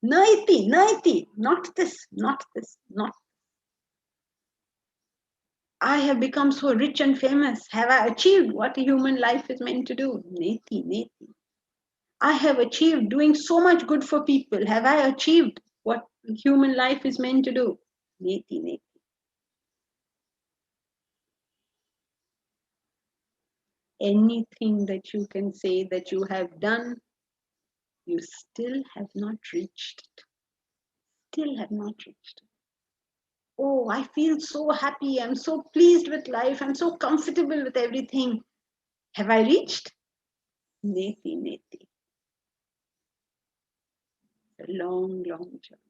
Naiti, naiti. Not this, not this, not. I have become so rich and famous. Have I achieved what a human life is meant to do? Neti, neti. I have achieved doing so much good for people. Have I achieved what human life is meant to do? Neti, neti. Anything that you can say that you have done, you still have not reached it. Still have not reached it. Oh, I feel so happy. I'm so pleased with life. I'm so comfortable with everything. Have I reached? Neti, neti. A long, long journey.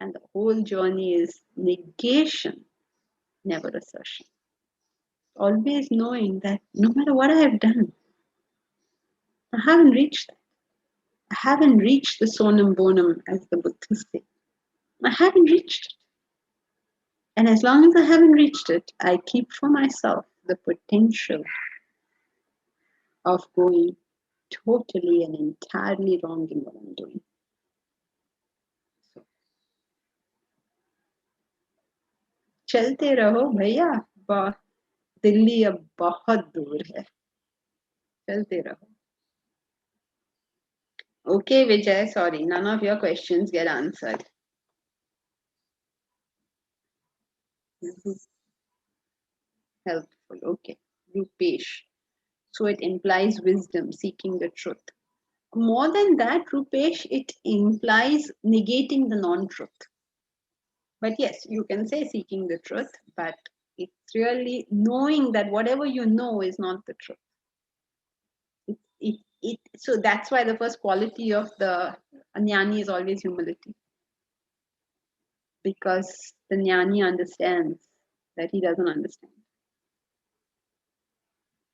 And the whole journey is negation, never assertion. Always knowing that no matter what I have done, I haven't reached that. I haven't reached the sonam bonum, as the Buddhists say. I haven't reached it. And as long as I haven't reached it, I keep for myself the potential of going totally and entirely wrong in what I'm doing. So, चलते रहो भैया, दिल्ली अब बहुत दूर है. चलते रहो. Okay, Vijay, sorry, none of your questions get answered. Helpful, okay. Rupesh. So it implies wisdom, seeking the truth. More than that, Rupesh, it implies negating the non-truth. But yes, you can say seeking the truth, but it's really knowing that whatever you know is not the truth. So that's why the first quality of the Jnani is always humility. because the jnani understands that he doesn't understand.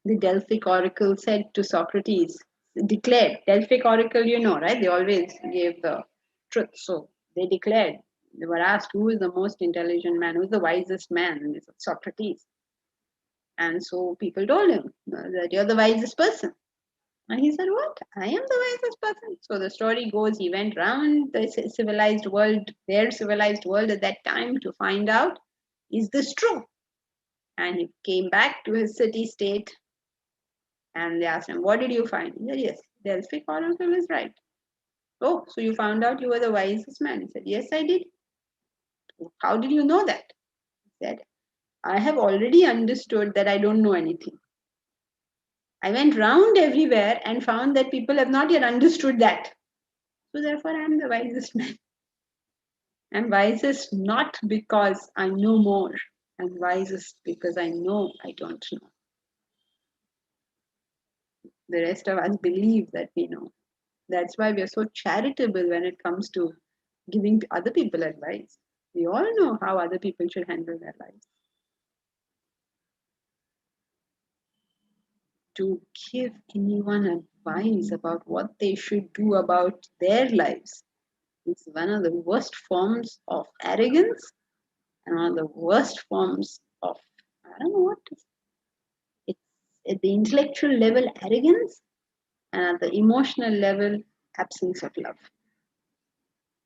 The Delphic oracle said to Socrates, declared, Delphic oracle, you know, right? They always gave the truth. So they declared, they were asked, who is the most intelligent man? Who is the wisest man? And they said, Socrates. And so people told him that you're the wisest person. And he said, what? I am the wisest person. So the story goes, he went round the civilized world, their civilized world at that time to find out, is this true? And he came back to his city state and they asked him, what did you find? He said, yes, Delphic oracle is right. Oh, so you found out you were the wisest man? He said, yes, I did. How did you know that? He said, I have already understood that I don't know anything. I went round everywhere and found that people have not yet understood that. So therefore, I am the wisest man. I'm wisest not because I know more. I'm wisest because I know I don't know. The rest of us believe that we know. That's why we are so charitable when it comes to giving other people advice. We all know how other people should handle their lives. To give anyone advice about what they should do about their lives is one of the worst forms of arrogance and one of the worst forms of, I don't know what to say. It's at the intellectual level arrogance and at the emotional level absence of love.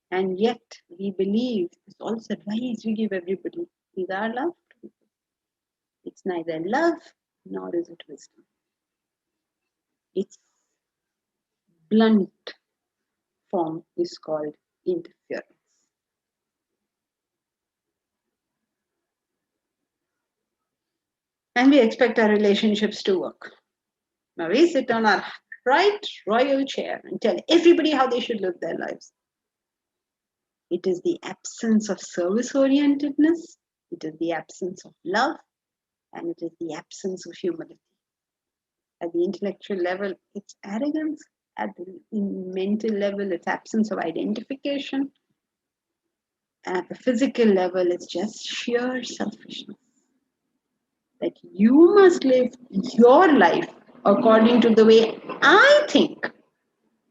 And yet we believe it's all this advice we give everybody is our love. It's neither love nor is it wisdom. Its blunt form is called interference. And we expect our relationships to work. Now we sit on our right royal chair and tell everybody how they should live their lives. It is the absence of service-orientedness, it is the absence of love, and it is the absence of humility. At the intellectual level, it's arrogance. At the mental level, it's absence of identification. At the physical level, it's just sheer selfishness. That you must live your life according to the way I think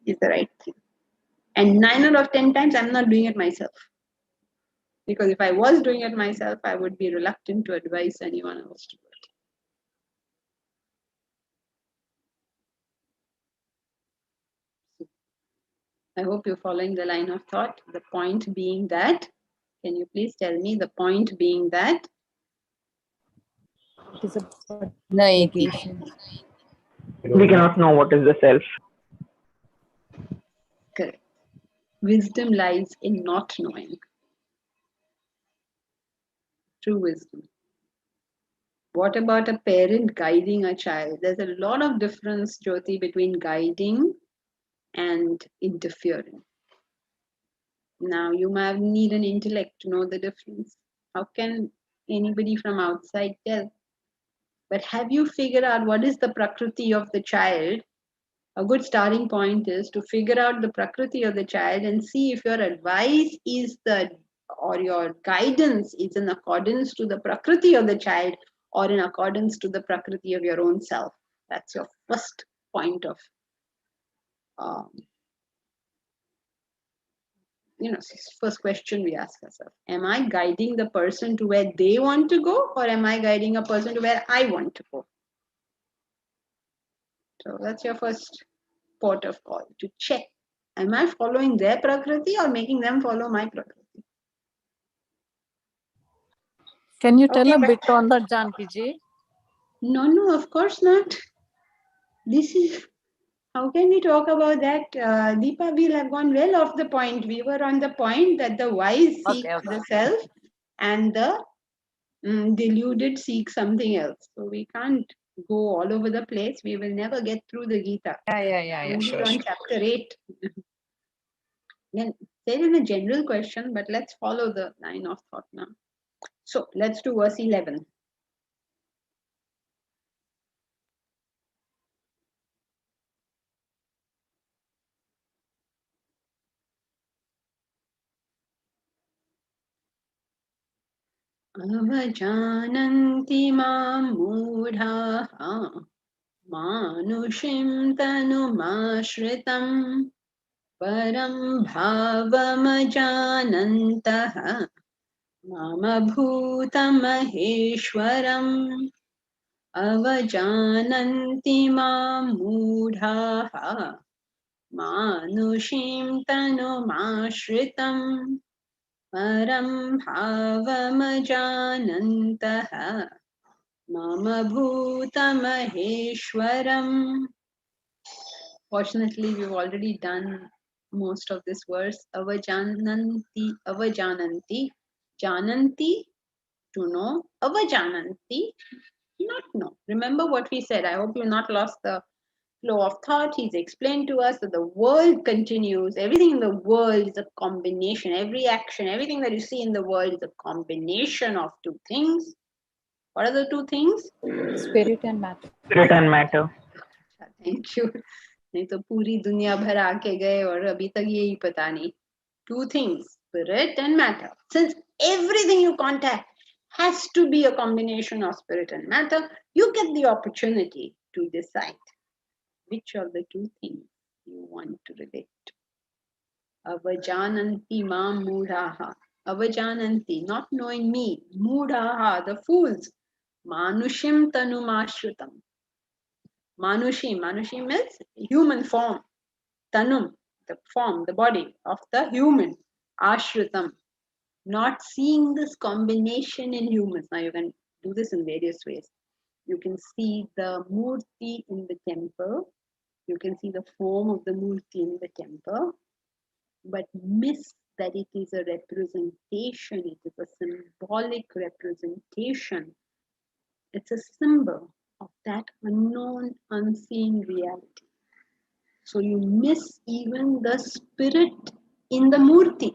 is the right thing. And 9 out of 10 times, I'm not doing it myself. Because if I was doing it myself, I would be reluctant to advise anyone else to do it. I hope you're following the line of thought. The point being that, can you please tell me the point being that? It is about negation. We cannot know what is the self. Correct. Wisdom lies in not knowing. True wisdom. What about a parent guiding a child? There's a lot of difference, Jyoti, between guiding and interfering. Now, you might need an intellect to know the difference. How can anybody from outside tell? But have you figured out what is the prakriti of the child? A good starting point is to figure out the prakriti of the child and see if your advice is or your guidance is in accordance to the prakriti of the child or in accordance to the prakriti of your own self. That's your first point of, first question we ask ourselves. Am I guiding the person to where they want to go or am I guiding a person to where I want to go? So that's your first port of call, to check. Am I following their prakriti or making them follow my prakriti? Can you tell a bit on that, Janki ji? No, of course not. This is, how can we talk about that? Deepa, we'll have gone well off the point. We were on the point that the wise seek the self and the deluded seek something else. So we can't go all over the place. We will never get through the Gita. Yeah, We're on chapter 8. Then there is a general question, but let's follow the line of thought now. So let's do verse 11. Avajananti mam mudhaha manushim tanumashritam param bhavamajanantaha mama bhutamaheshwaram. Avajananti mam mudhaha manushim tanumashritam param bhavamajanantaha mama bhutamaheshwaram. Fortunately, we've already done most of this verse. Avajananti, avajananti, jananti, to know, avajananti, not know. Remember what we said. I hope you've not lost the flow of thought. He's explained to us that the world continues. Everything in the world is a combination. Every action, everything that you see in the world is a combination of two things. What are the two things? Spirit and matter. Spirit and matter. Thank you. नहीं तो पूरी दुनिया भर आके गए और अभी तक यही पता नहीं. Two things, spirit and matter. Since everything you contact has to be a combination of spirit and matter, you get the opportunity to decide which of the two things you want to relate to. Avajananti mam mudhaha. Avajananti, not knowing me. Mudhaha, the fools. Manushim tanumashrutam. Manushim. Manushim is human form. Tanum, the form, the body of the human. Ashritam, not seeing this combination in humans. Now you can do this in various ways. You can see the murti in the temple. You can see the form of the murti in the temple, but miss that it is a representation. It is a symbolic representation. It's a symbol of that unknown, unseen reality. So you miss even the spirit in the murti,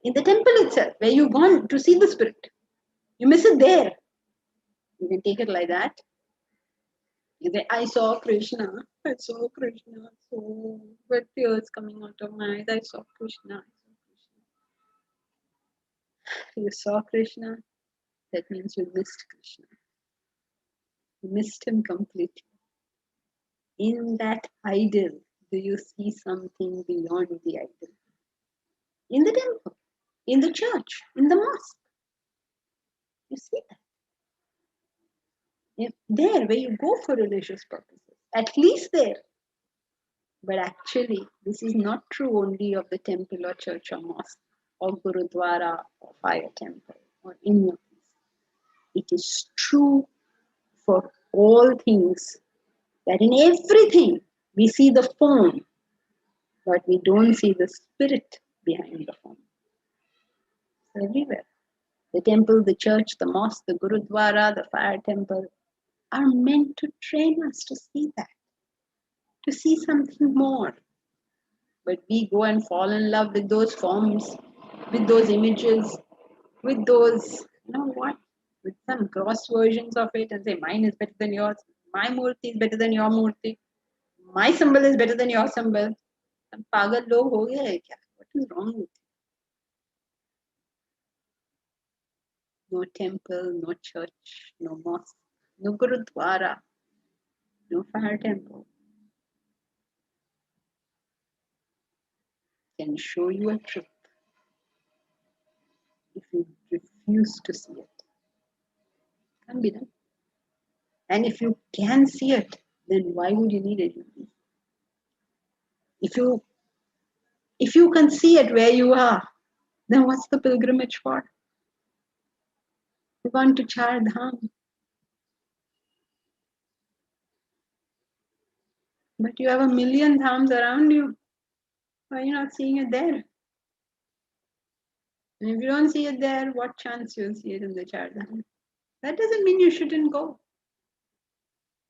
in the temple itself, where you've gone to see the spirit. You miss it there. You can take it like that. You say, I saw Krishna. I saw Krishna. So, with tears coming out of my eyes, I saw Krishna. You saw Krishna. That means you missed Krishna. You missed him completely. In that idol, do you see something beyond the idol? In the temple, in the church, in the mosque. You see that. There, where you go for religious purposes, at least there. But actually, this is not true only of the temple or church or mosque or Gurudwara or fire temple or any of these. It is true for all things, that in everything we see the form, but we don't see the spirit behind the form. It's everywhere. The temple, the church, the mosque, the Gurudwara, the fire temple are meant to train us to see that, to see something more. But we go and fall in love with those forms, with those images, with those, you know what, with some gross versions of it and say, mine is better than yours, my murti is better than your murti, my symbol is better than your symbol. Some pagal log ho gaya hai kya? What is wrong with you? No temple, no church, no mosque, no Gurudwara, no fire temple can show you a truth if you refuse to see it. Can't be done. And if you can see it, then why would you need it? If you can see it where you are, then what's the pilgrimage for? You've gone to Char Dham, but you have a million dhams around you. Why are you not seeing it there? And if you don't see it there, what chance you'll see it in the Char Dham? That doesn't mean you shouldn't go.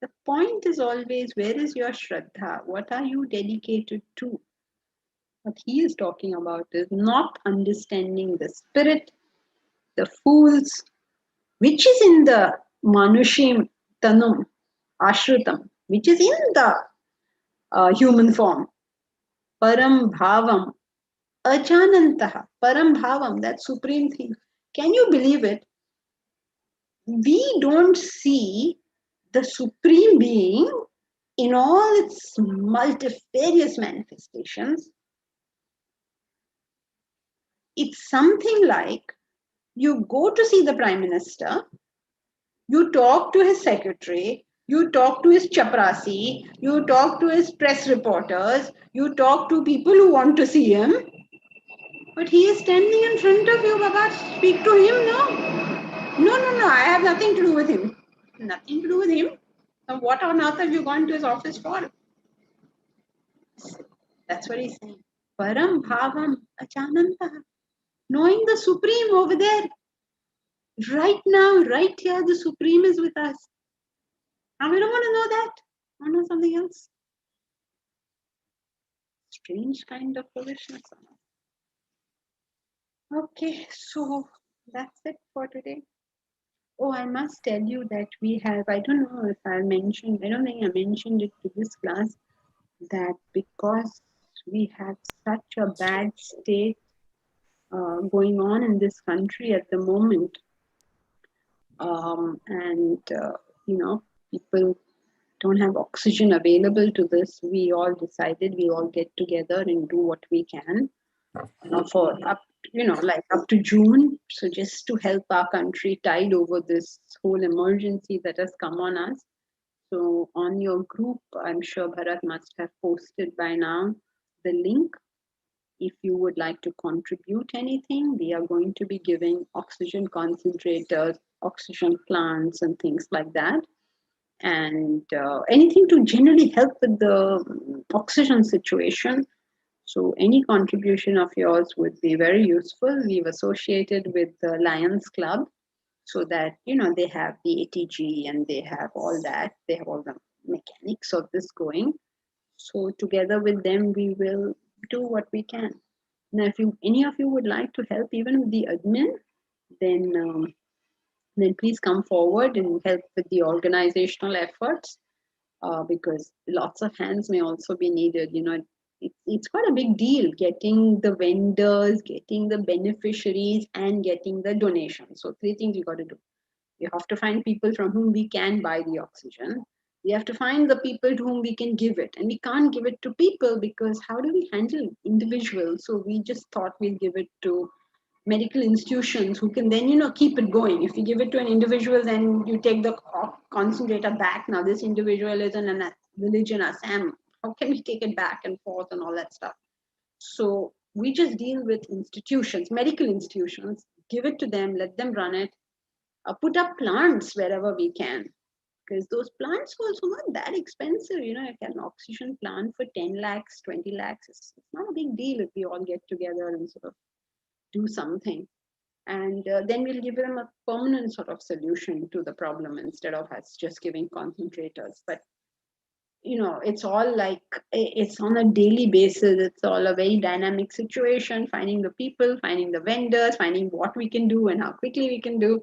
The point is always, where is your Shraddha? What are you dedicated to? What he is talking about is not understanding the spirit, the fools, which is in the Manushim Tanum, Ashrutam, which is in the human form. Param Bhavam, Ajanantaha, Param Bhavam, that supreme thing. can you believe it? We don't see the Supreme Being in all its multifarious manifestations. It's something like you go to see the Prime Minister, you talk to his secretary, you talk to his chaprasi, you talk to his press reporters, you talk to people who want to see him, but he is standing in front of you, Baba. Speak to him, no, I have nothing to do with him. Nothing to do with him? Now, what on earth have you gone to his office for? That's what he's saying. Param bhavam achananta. Knowing the Supreme over there. Right now, right here, the Supreme is with us. And we don't want to know that. I want to know something else. Strange kind of foolishness. Okay, so that's it for today. Oh, I must tell you that we have, I don't know if I mentioned, I don't think I mentioned it to this class, that because we have such a bad state going on in this country at the moment, people don't have oxygen available to this, we all decided we all get together and do what we can for up to June. So just to help our country tide over this whole emergency that has come on us. So on your group, I'm sure Bharat must have posted by now the link. If you would like to contribute anything, we are going to be giving oxygen concentrators, oxygen plants and things like that. And anything to generally help with the oxygen situation. So any contribution of yours would be very useful. We've associated with the Lions Club so that, they have the ATG and they have all that. They have all the mechanics of this going. So together with them, we will do what we can. Now, if any of you would like to help even with the admin, then please come forward and help with the organizational efforts because lots of hands may also be needed. It's quite a big deal getting the vendors, getting the beneficiaries, and getting the donations. So 3 things you got to do. You have to find people from whom we can buy the oxygen. We have to find the people to whom we can give it. And we can't give it to people because how do we handle individuals? So we just thought we'd give it to medical institutions who can then, keep it going. If you give it to an individual, then you take the concentrator back. Now this individual is in a village in Assam. How can we take it back and forth and all that stuff? So we just deal with institutions, medical institutions, give it to them, let them run it, put up plants wherever we can. Because those plants are also not that expensive. Like an oxygen plant for 10 lakhs, 20 lakhs, it's not a big deal if we all get together and sort of do something. And then we'll give them a permanent sort of solution to the problem instead of us just giving concentrators. But, it's all like, it's on a daily basis. It's all a very dynamic situation, finding the people, finding the vendors, finding what we can do and how quickly we can do.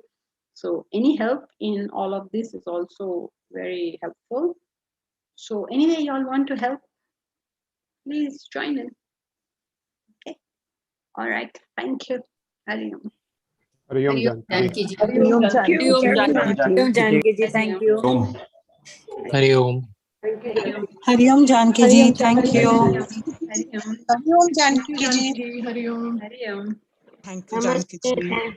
So any help in all of this is also very helpful. So anyway, y'all want to help, please join in. Okay. All right. Thank you. Hari Om. Hari Om Janki ji. Hari Om Janki ji, thank you. Hari Om. Hari Om Janki ji, thank you. Hari Om. Hari Om Janki ji. Hari Om. Thank you, Namaste. Janki ji. Thank you.